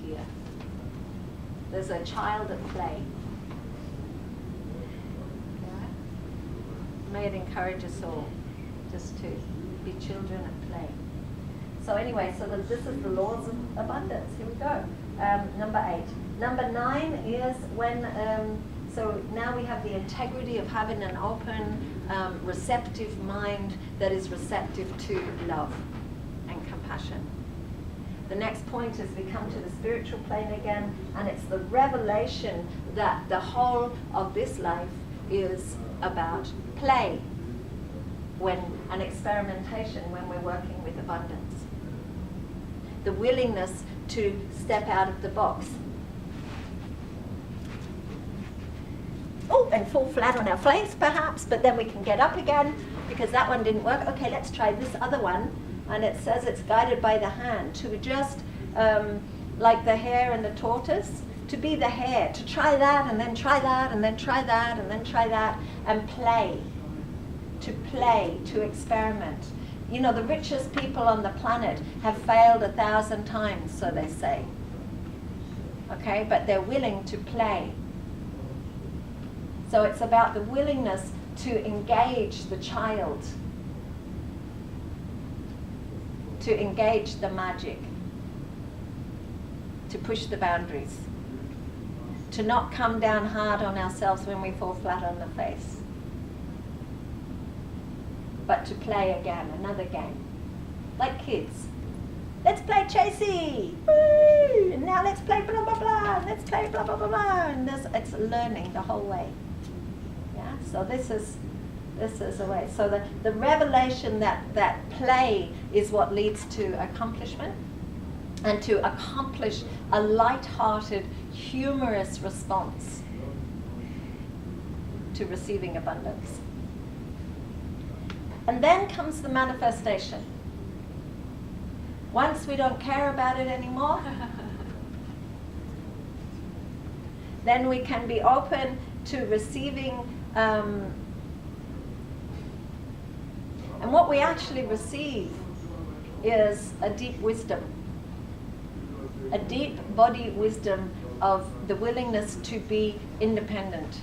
here. There's a child at play. Yeah? May it encourage us all just to be children at play. So anyway, so this is the laws of abundance. Here we go. Number 8. Number 9 is when, so now we have the integrity of having an open, receptive mind that is receptive to love and compassion. The next point is we come to the spiritual plane again, and it's the revelation that the whole of this life is about play and experimentation when we're working with abundance. The willingness to step out of the box. Oh, and fall flat on our face perhaps, but then we can get up again because that one didn't work. Okay, let's try this other one. And it says it's guided by the hand to just, like the hare and the tortoise, to be the hare, to try that and then try that and then try that and then try that and play, to experiment. You know, the richest people on the planet have failed 1,000 times, so they say. Okay, but they're willing to play. So it's about the willingness to engage the child, to engage the magic, to push the boundaries, to not come down hard on ourselves when we fall flat on the face, but to play again, another game, like kids. Let's play Chasey! Woo! And now let's play blah blah blah, and let's play blah blah blah blah, and it's learning the whole way. Yeah, so this is a way. So the revelation that play is what leads to accomplishment, and to accomplish a light-hearted, humorous response to receiving abundance. And then comes the manifestation. Once we don't care about it anymore, then we can be open to receiving. And what we actually receive is a deep wisdom, a deep body wisdom of the willingness to be independent,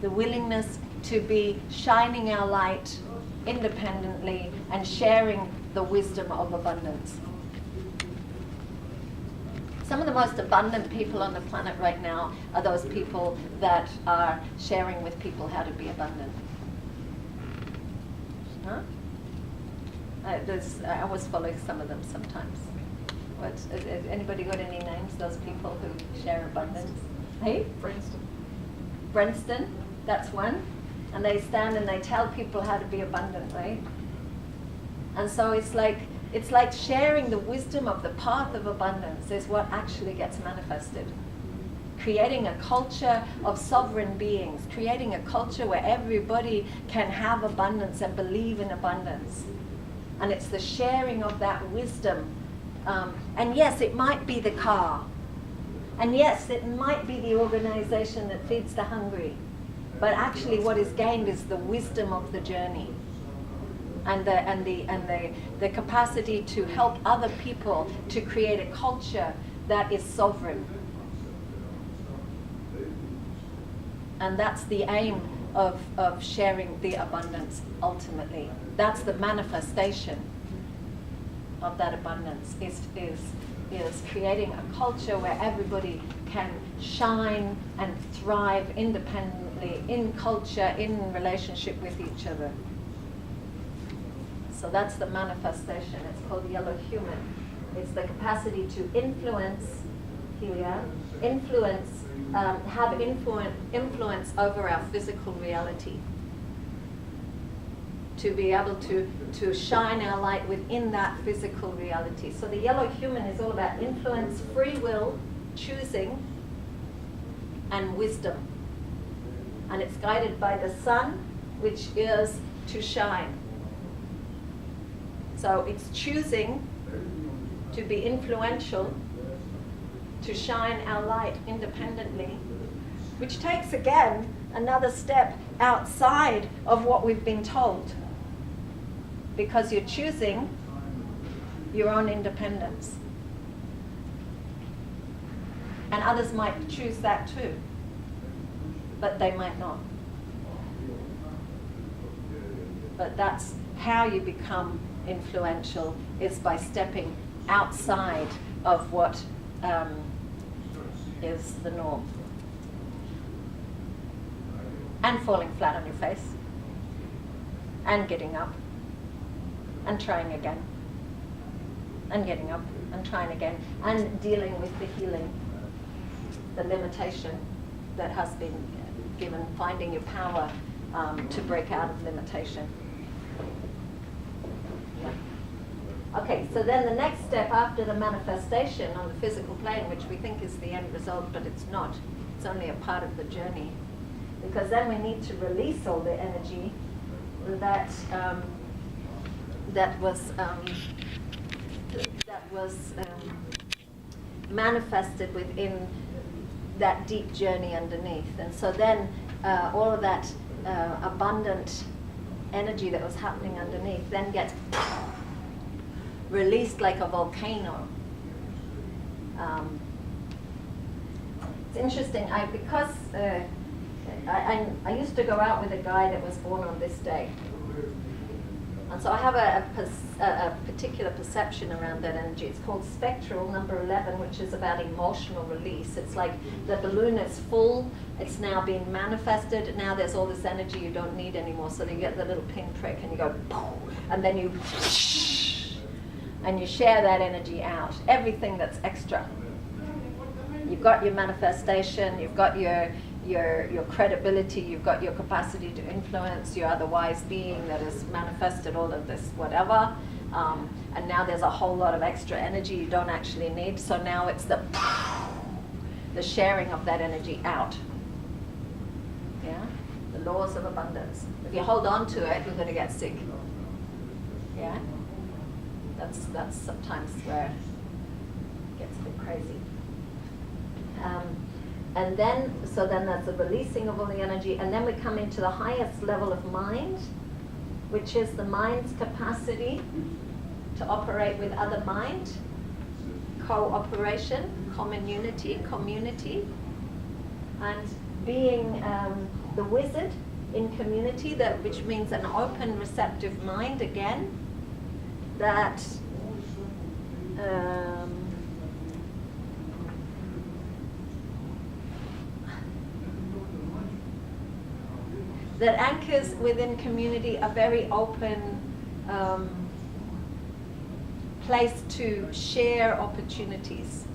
the willingness to be shining our light independently and sharing the wisdom of abundance. Some of the most abundant people on the planet right now are those people that are sharing with people how to be abundant. Huh? I always follow some of them sometimes. Anybody got any names, those people who share abundance? Hey? Brenston, that's one. And they stand and they tell people how to be abundant, right? And so it's like sharing the wisdom of the path of abundance is what actually gets manifested. Creating a culture of sovereign beings, creating a culture where everybody can have abundance and believe in abundance. And it's the sharing of that wisdom. And yes, it might be the car. And yes, it might be the organization that feeds the hungry. But actually what is gained is the wisdom of the journey. And the capacity to help other people to create a culture that is sovereign. And that's the aim of sharing the abundance ultimately. That's the manifestation of that abundance, is creating a culture where everybody can shine and thrive independently in culture, in relationship with each other. So that's the manifestation. It's called yellow human. It's the capacity to influence, here we are, have influence over our physical reality. To be able to shine our light within that physical reality. So the yellow human is all about influence, free will, choosing, and wisdom. And it's guided by the sun, which is to shine. So it's choosing to be influential, to shine our light independently, which takes, again, another step outside of what we've been told. Because you're choosing your own independence. And others might choose that too, but they might not. But that's how you become influential, is by stepping outside of what is the norm. And falling flat on your face. And getting up. And trying again. And getting up and trying again. And dealing with the healing, the limitation that has been given, finding your power to break out of limitation. Yeah. Okay, so then the next step after the manifestation on the physical plane, which we think is the end result, but it's not. It's only a part of the journey. Because then we need to release all the energy that was manifested within that deep journey underneath. And so then all of that abundant energy that was happening underneath then gets released like a volcano. It's interesting, because I used to go out with a guy that was born on this day. And so I have a particular perception around that energy. It's called spectral, number 11, which is about emotional release. It's like the balloon is full, it's now being manifested, now there's all this energy you don't need anymore. So you get the little pinprick and you go, and then you, and you share that energy out. Everything that's extra. You've got your manifestation, you've got your credibility, you've got your capacity to influence, your otherwise being that has manifested all of this whatever, and now there's a whole lot of extra energy you don't actually need, so now it's the sharing of that energy out. Yeah, the laws of abundance. If you hold on to it, you're going to get sick. Yeah, that's sometimes where it gets a bit crazy. And then, so then that's the releasing of all the energy, and then we come into the highest level of mind, which is the mind's capacity to operate with other mind, cooperation, community, and being the wizard in community, which means an open, receptive mind again, that that anchors within community a very open place to share opportunities.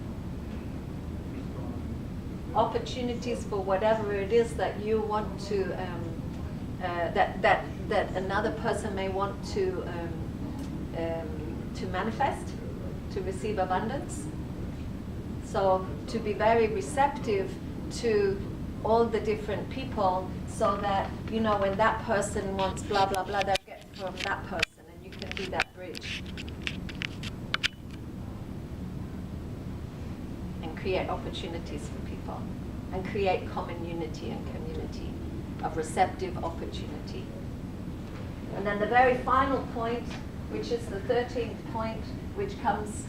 Opportunities for whatever it is that you want to, that another person may want to manifest, to receive abundance. So to be very receptive to all the different people, so that, you know, when that person wants blah, blah, blah, they'll get from that person, and you can be that bridge. And create opportunities for people. And create common unity and community of receptive opportunity. And then the very final point, which is the 13th point, which comes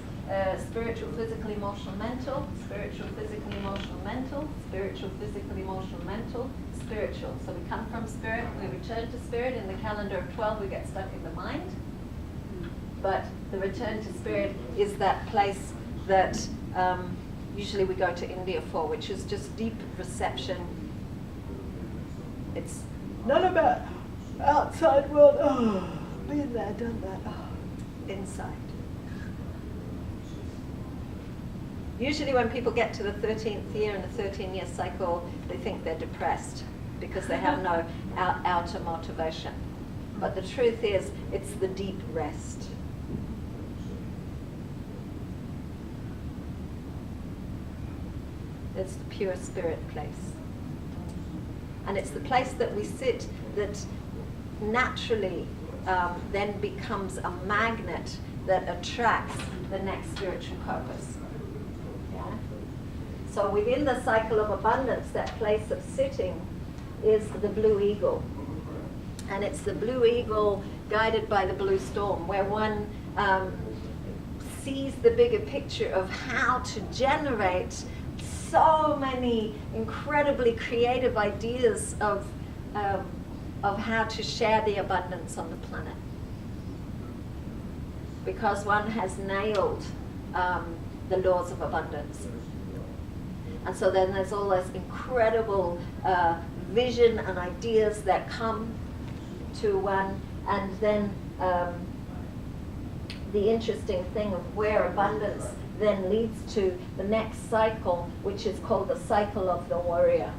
spiritual, physical, emotional, mental, spiritual, physical, emotional, mental, spiritual, physical, emotional, mental, spiritual. So we come from spirit, we return to spirit. In the calendar of 12, we get stuck in the mind. But the return to spirit is that place that usually we go to India for, which is just deep reception. It's not about outside world, oh, been there, done that, oh, inside. Usually when people get to the 13th year in the 13-year cycle, they think they're depressed because they have no outer motivation. But the truth is, it's the deep rest. It's the pure spirit place. And it's the place that we sit that naturally then becomes a magnet that attracts the next spiritual purpose. So within the cycle of abundance, that place of sitting is the blue eagle. And it's the blue eagle guided by the blue storm, where one sees the bigger picture of how to generate so many incredibly creative ideas of how to share the abundance on the planet. Because one has nailed the laws of abundance. And so then there's all this incredible vision and ideas that come to one, and then the interesting thing of where abundance then leads to the next cycle, which is called the cycle of the warrior.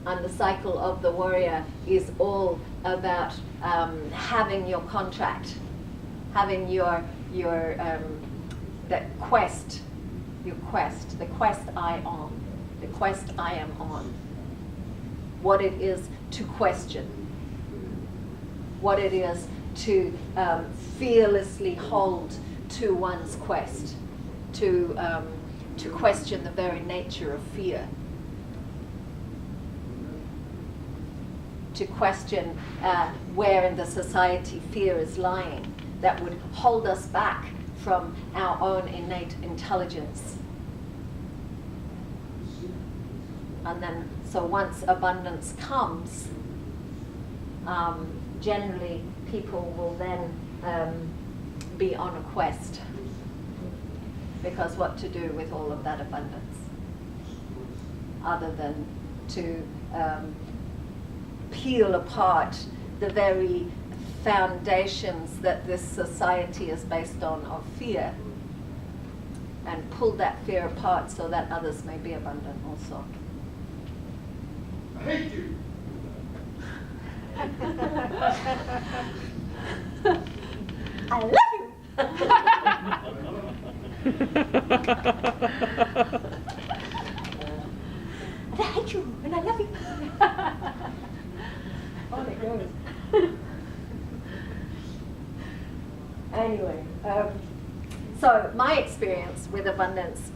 And the cycle of the warrior is all about having your contract, having your that quest, the quest I am on. What it is to question, what it is to fearlessly hold to one's quest, to question the very nature of fear, to question where in the society fear is lying that would hold us back from our own innate intelligence. And then, so once abundance comes, generally people will then be on a quest, because what to do with all of that abundance other than to peel apart the very foundations that this society is based on of fear, and pull that fear apart so that others may be abundant also. I hate you. I love you. I hate you and I love you. On it goes. Anyway, so my experience with abundance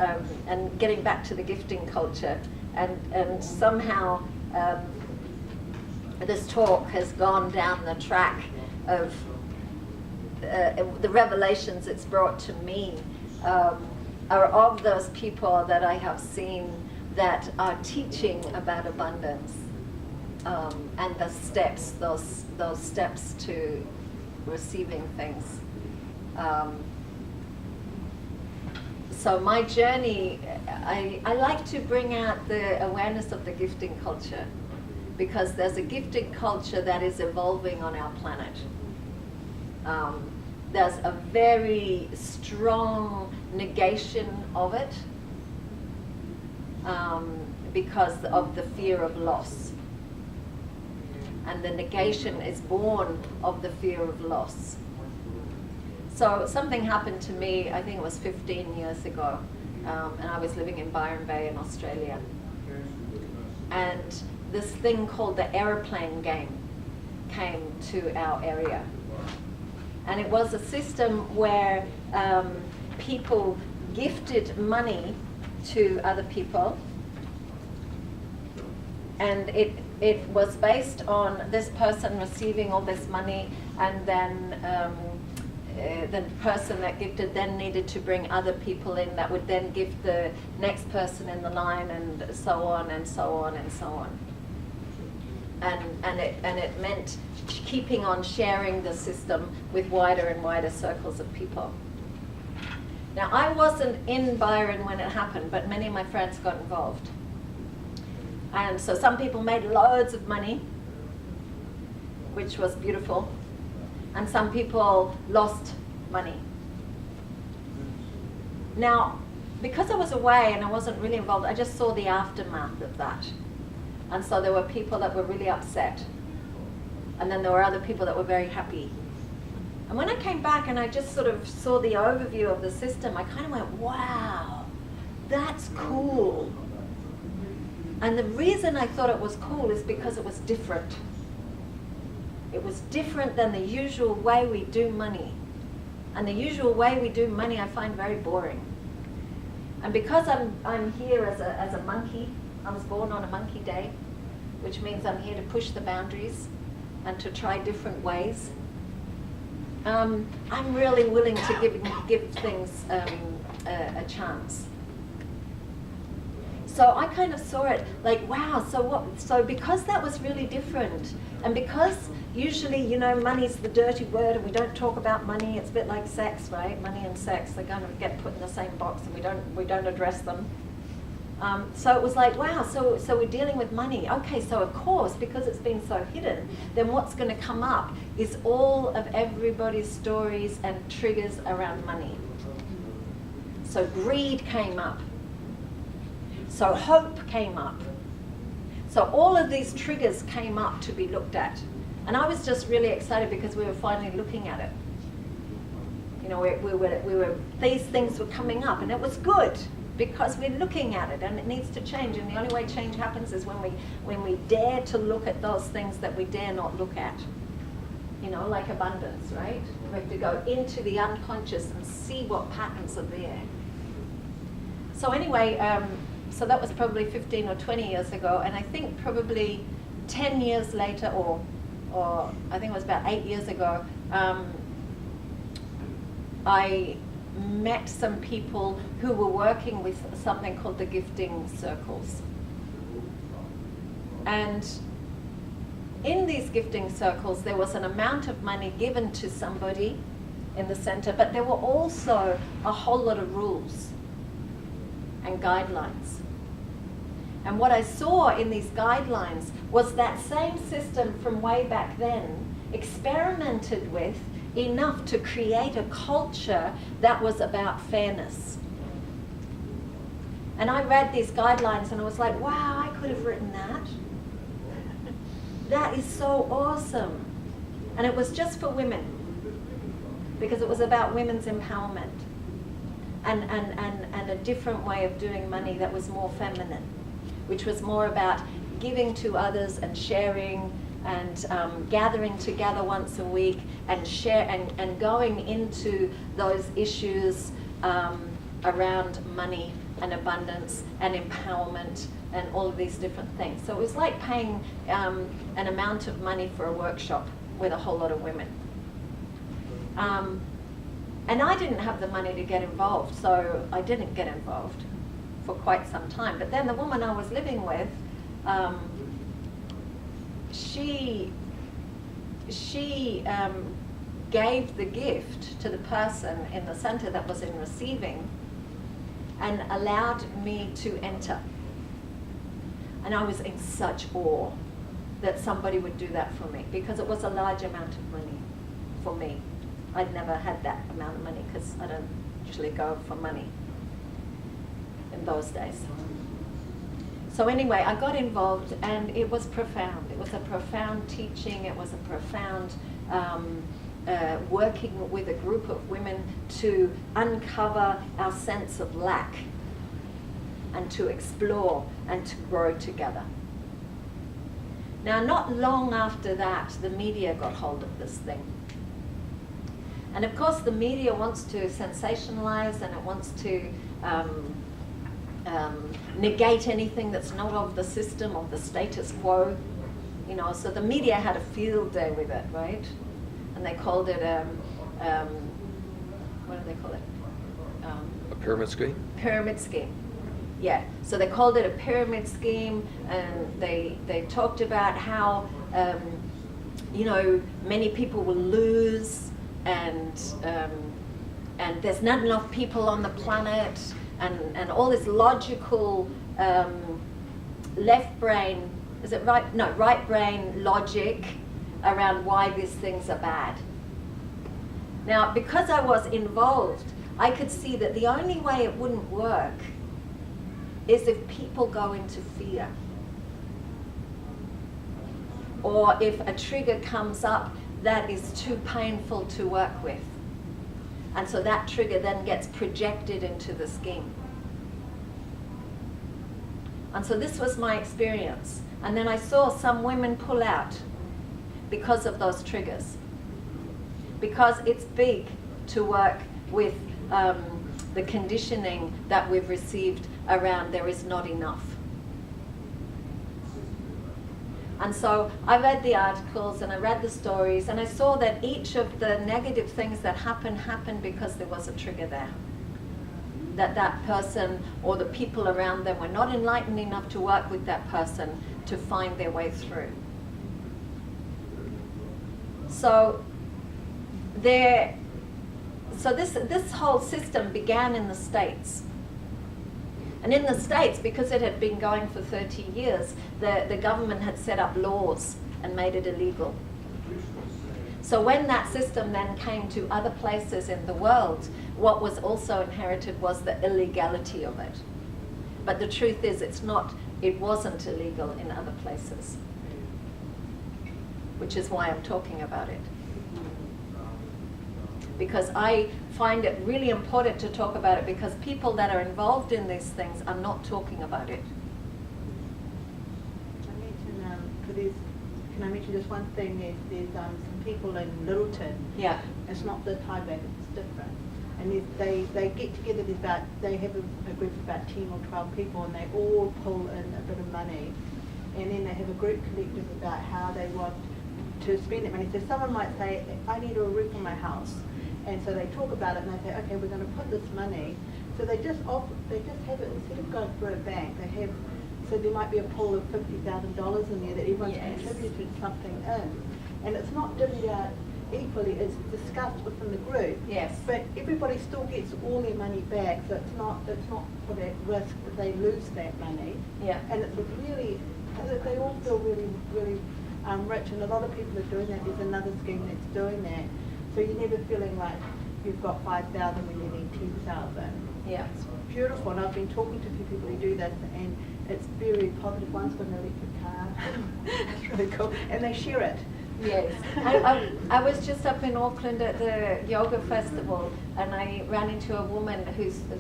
and getting back to the gifting culture, and somehow this talk has gone down the track of the revelations it's brought to me are of those people that I have seen that are teaching about abundance, and the steps, those steps to receiving things. So my journey, I like to bring out the awareness of the gifting culture, because there's a gifting culture that is evolving on our planet. There's a very strong negation of it because of the fear of loss. And the negation is born of the fear of loss. So something happened to me, I think it was 15 years ago, and I was living in Byron Bay in Australia. And this thing called the aeroplane game came to our area. And it was a system where people gifted money to other people, and it was based on this person receiving all this money, and then the person that gifted then needed to bring other people in that would then gift the next person in the line, and so on and so on and so on. And it meant keeping on sharing the system with wider and wider circles of people. Now, I wasn't in Byron when it happened, but many of my friends got involved. And so some people made loads of money, which was beautiful, and some people lost money. Now, because I was away and I wasn't really involved, I just saw the aftermath of that. And so there were people that were really upset. And then there were other people that were very happy. And when I came back and I just sort of saw the overview of the system, I kind of went, wow, that's cool. And the reason I thought it was cool is because it was different. It was different than the usual way we do money. And the usual way we do money I find very boring. And because I'm here as a monkey, I was born on a monkey day, which means I'm here to push the boundaries and to try different ways. I'm really willing to give things a chance. So I kind of saw it like, wow, so what? So because that was really different, and because usually, you know, money's the dirty word and we don't talk about money, it's a bit like sex, right? Money and sex, they're going to get put in the same box and we don't address them. So it was like, wow, so we're dealing with money. Okay, so of course, because it's been so hidden, then what's going to come up is all of everybody's stories and triggers around money. So greed came up. So hope came up. So all of these triggers came up to be looked at. And I was just really excited because we were finally looking at it. You know, these things were coming up, and it was good because we're looking at it, and it needs to change. And the only way change happens is when we dare to look at those things that we dare not look at. You know, like abundance, right? We have to go into the unconscious and see what patterns are there. So anyway, so that was probably 15 or 20 years ago, and I think probably 10 years later, or I think it was about 8 years ago, I met some people who were working with something called the gifting circles. And in these gifting circles, there was an amount of money given to somebody in the center, but there were also a whole lot of rules and guidelines. And what I saw in these guidelines was that same system from way back then experimented with enough to create a culture that was about fairness. And I read these guidelines and I was like, wow, I could have written that. That is so awesome. And it was just for women, because it was about women's empowerment and a different way of doing money that was more feminine, which was more about giving to others and sharing and gathering together once a week and share and going into those issues around money and abundance and empowerment and all of these different things. So it was like paying an amount of money for a workshop with a whole lot of women. And I didn't have the money to get involved, so I didn't get involved for quite some time. But then the woman I was living with, she gave the gift to the person in the center that was in receiving and allowed me to enter. And I was in such awe that somebody would do that for me, because it was a large amount of money for me. I'd never had that amount of money because I don't usually go for money in those days. So anyway, I got involved and it was profound. It was a profound teaching. It was a profound working with a group of women to uncover our sense of lack and to explore and to grow together. Now, not long after that, the media got hold of this thing. And of course, the media wants to sensationalize and it wants to negate anything that's not of the system, of the status quo. You know, so the media had a field day with it, right? And they called it, what do they call it? A pyramid scheme? Pyramid scheme. Yeah, so they called it a pyramid scheme, and they talked about how, you know, many people will lose, and there's not enough people on the planet, and all this logical left brain, is it right? No, right brain logic around why these things are bad. Now, because I was involved, I could see that the only way it wouldn't work is if people go into fear. Or if a trigger comes up that is too painful to work with. And so that trigger then gets projected into the scheme. And so this was my experience. And then I saw some women pull out because of those triggers. Because it's big to work with the conditioning that we've received around there is not enough. And so I read the articles and I read the stories, and I saw that each of the negative things that happened because there was a trigger there. That person or the people around them were not enlightened enough to work with that person to find their way through. So this whole system began in the States. And in the States, because it had been going for 30 years, the government had set up laws and made it illegal. So when that system then came to other places in the world, what was also inherited was the illegality of it. But the truth is, it wasn't illegal in other places, which is why I'm talking about it. Because I find it really important to talk about it, because people that are involved in these things are not talking about it. Can I mention just one thing? There's some people in Littleton. Yeah. It's not the Thai bank, it's different. And they get together, they have a group of about 10 or 12 people, and they all pull in a bit of money. And then they have a group collective about how they want to spend that money. So someone might say, I need a roof on my house. And so they talk about it and they say, okay, we're going to put this money. So they just have it, instead of going through a bank, so there might be a pool of $50,000 in there that everyone's contributed something in. And it's not divvied out equally, it's discussed within the group. Yes. But everybody still gets all their money back, so it's not put at risk that they lose that money. Yeah. And it's really, they all feel really, really rich, and a lot of people are doing that. There's another scheme that's doing that. So you're never feeling like you've got 5,000 when you need 10,000. Yeah. It's beautiful, and I've been talking to a few people who do this, and it's very positive. One's got an electric car. It's really cool, and they share it. Yes. I was just up in Auckland at the yoga festival, and I ran into a woman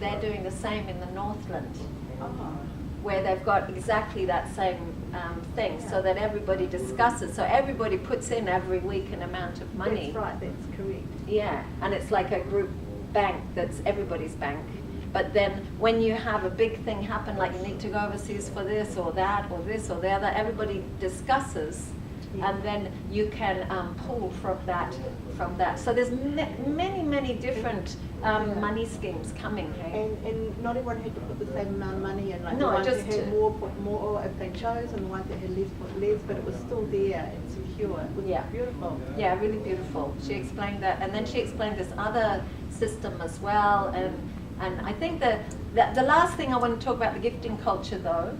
they're doing the same in the Northland, where they've got exactly that same thing, so that everybody discusses. So everybody puts in every week an amount of money. That's right, that's correct. Yeah, and it's like a group bank that's everybody's bank. But then when you have a big thing happen, like you need to go overseas for this or that or this or the other, everybody discusses, and then you can pull from that. So there's many different money schemes coming. Hey? And not everyone had to put the same amount of money in. Like no, the ones just that had more put more if they chose, and the ones that had less put less, but it was still there and secure. It was beautiful. Yeah, really beautiful. She explained that, and then she explained this other system as well. And I think the last thing I want to talk about the gifting culture though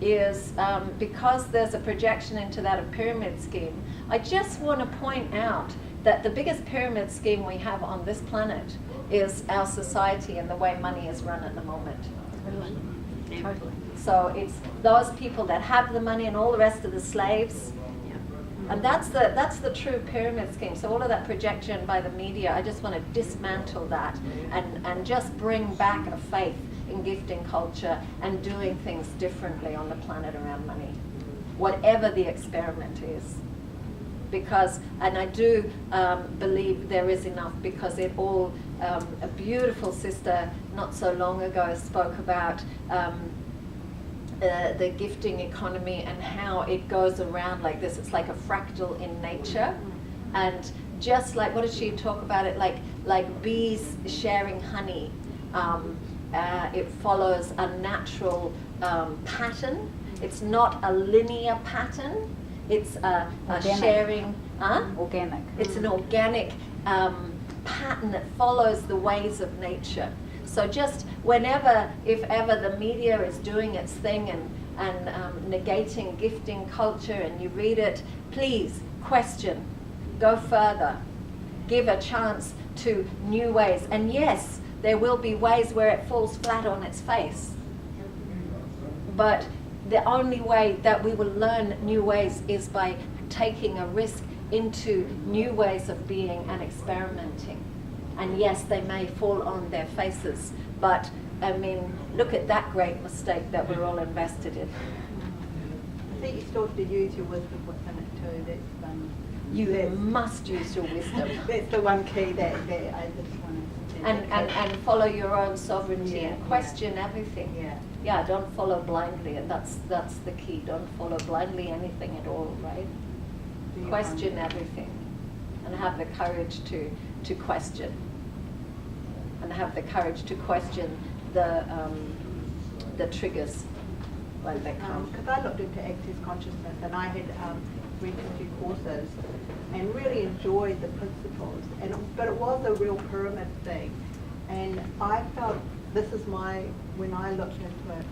is because there's a projection into that of pyramid scheme. I just want to point out that the biggest pyramid scheme we have on this planet is our society and the way money is run at the moment. Totally. So it's those people that have the money and all the rest of the slaves. And that's the true pyramid scheme. So all of that projection by the media, I just want to dismantle that and just bring back a faith in gifting culture and doing things differently on the planet around money, whatever the experiment is. Because, and I do believe there is enough, because it all, a beautiful sister not so long ago spoke about the gifting economy and how it goes around like this. It's like a fractal in nature. And just like, what did she talk about it? Like bees sharing honey. It follows a natural pattern. It's not a linear pattern. It's a sharing. Organic. It's an organic pattern that follows the ways of nature. So just whenever, if ever, the media is doing its thing and negating gifting culture, and you read it, please question, go further, give a chance to new ways. And yes, there will be ways where it falls flat on its face. But the only way that we will learn new ways is by taking a risk into new ways of being and experimenting. And yes, they may fall on their faces, but I mean, look at that great mistake that we're all invested in. I think you still have to use your wisdom within it too. You must use your wisdom. That's the one key that I just wanted to and follow your own sovereignty Yeah, and question everything. Yeah. Yeah, don't follow blindly, and that's the key. Don't follow blindly anything at all, right? Do your Question own. everything, and have the courage to question, and have the courage to question the triggers when they come. Because I looked into access consciousness and I had read a few courses and really enjoyed the principles. But it was a real pyramid thing. And I felt, this is when I looked into it,